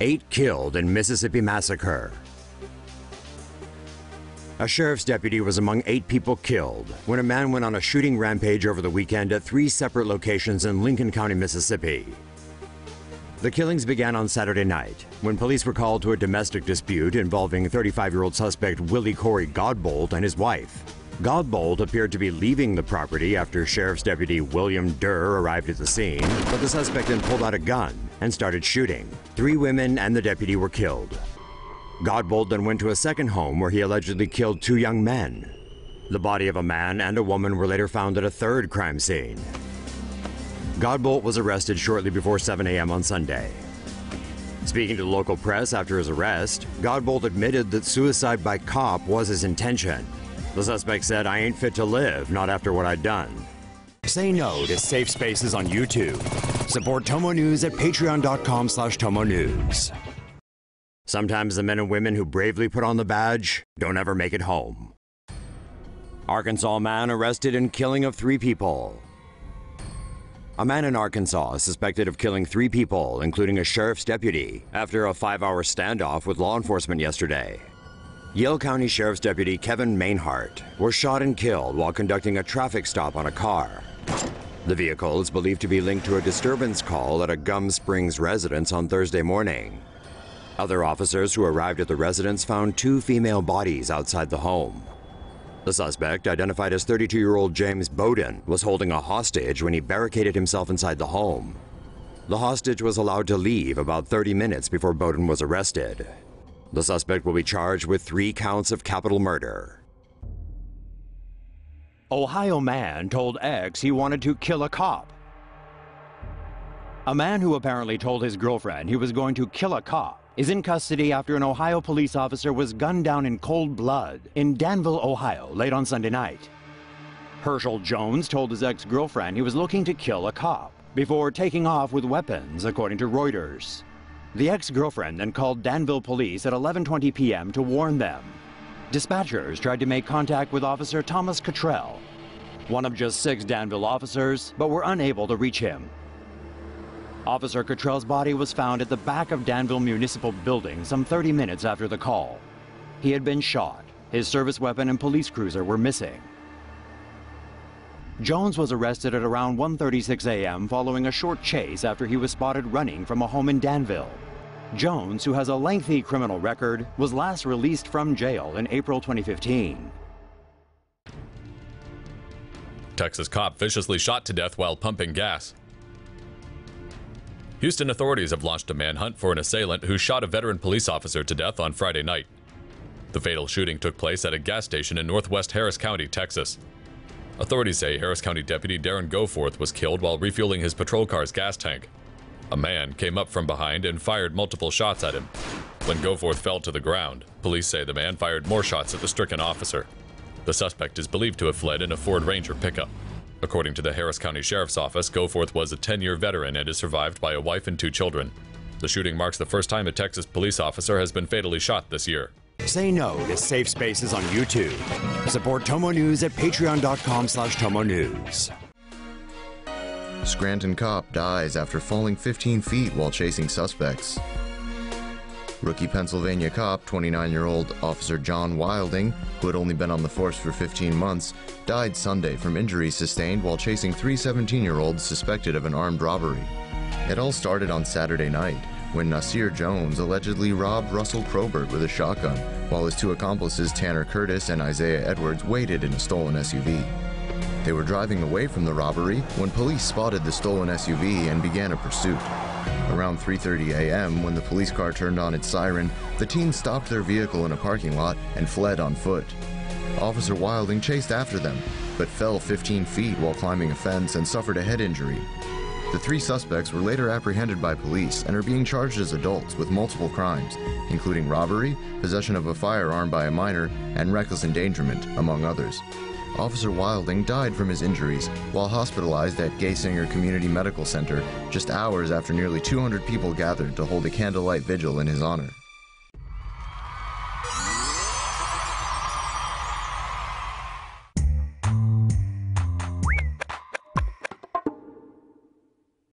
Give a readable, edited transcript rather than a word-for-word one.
8 killed in Mississippi massacre. A sheriff's deputy was among 8 people killed when a man went on a shooting rampage over the weekend at 3 separate locations in Lincoln County, Mississippi. The killings began on Saturday night when police were called to a domestic dispute involving 35-year-old suspect Willie Corey Godbolt and his wife. Godbolt appeared to be leaving the property after Sheriff's Deputy William Durr arrived at the scene, but the suspect then pulled out a gun and started shooting. 3 women and the deputy were killed. Godbolt then went to a second home where he allegedly killed 2 young men. The body of a man and a woman were later found at a third crime scene. Godbolt was arrested shortly before 7 a.m. on Sunday. Speaking to the local press after his arrest, Godbolt admitted that suicide by cop was his intention. The suspect said, "I ain't fit to live, not after what I'd done." Say no to safe spaces on YouTube. Support TomoNews at patreon.com/TomoNews. Sometimes the men and women who bravely put on the badge don't ever make it home. Arkansas man arrested in killing of 3 people. A man in Arkansas is suspected of killing 3 people, including a sheriff's deputy, after a 5-hour standoff with law enforcement yesterday. Yale County Sheriff's Deputy Kevin Mainhart was shot and killed while conducting a traffic stop on a car. The vehicle is believed to be linked to a disturbance call at a Gum Springs residence on Thursday morning. Other officers who arrived at the residence found 2 female bodies outside the home. The suspect, identified as 32-year-old James Bowden, was holding a hostage when he barricaded himself inside the home. The hostage was allowed to leave about 30 minutes before Bowden was arrested. The suspect will be charged with 3 counts of capital murder. Ohio man told ex he wanted to kill a cop. A man who apparently told his girlfriend he was going to kill a cop is in custody after an Ohio police officer was gunned down in cold blood in Danville, Ohio, late on Sunday night. Herschel Jones told his ex-girlfriend he was looking to kill a cop before taking off with weapons, according to Reuters. The ex-girlfriend then called Danville police at 11:20 p.m. to warn them. Dispatchers tried to make contact with Officer Thomas Cottrell, one of just 6 Danville officers, but were unable to reach him. Officer Cottrell's body was found at the back of Danville Municipal Building some 30 minutes after the call. He had been shot. His service weapon and police cruiser were missing. Jones was arrested at around 1:36 a.m. following a short chase after he was spotted running from a home in Danville. Jones, who has a lengthy criminal record, was last released from jail in April 2015. Texas cop viciously shot to death while pumping gas. Houston authorities have launched a manhunt for an assailant who shot a veteran police officer to death on Friday night. The fatal shooting took place at a gas station in northwest Harris County, Texas. Authorities say Harris County Deputy Darren Goforth was killed while refueling his patrol car's gas tank. A man came up from behind and fired multiple shots at him. When Goforth fell to the ground, police say the man fired more shots at the stricken officer. The suspect is believed to have fled in a Ford Ranger pickup. According to the Harris County Sheriff's Office, Goforth was a 10-year veteran and is survived by a wife and 2 children. The shooting marks the first time a Texas police officer has been fatally shot this year. Say no to safe spaces on YouTube. Support TomoNews at patreon.com/TomoNews. Scranton cop dies after falling 15 feet while chasing suspects. Rookie Pennsylvania cop, 29-year-old Officer John Wilding, who had only been on the force for 15 months, died Sunday from injuries sustained while chasing 3 17-year-olds suspected of an armed robbery. It all started on Saturday night, when Nasir Jones allegedly robbed Russell Probert with a shotgun, while his 2 accomplices Tanner Curtis and Isaiah Edwards waited in a stolen SUV. They were driving away from the robbery when police spotted the stolen SUV and began a pursuit. Around 3:30 a.m., when the police car turned on its siren, the teens stopped their vehicle in a parking lot and fled on foot. Officer Wilding chased after them, but fell 15 feet while climbing a fence and suffered a head injury. The 3 suspects were later apprehended by police and are being charged as adults with multiple crimes, including robbery, possession of a firearm by a minor, and reckless endangerment, among others. Officer Wilding died from his injuries while hospitalized at Gaysinger Community Medical Center just hours after nearly 200 people gathered to hold a candlelight vigil in his honor.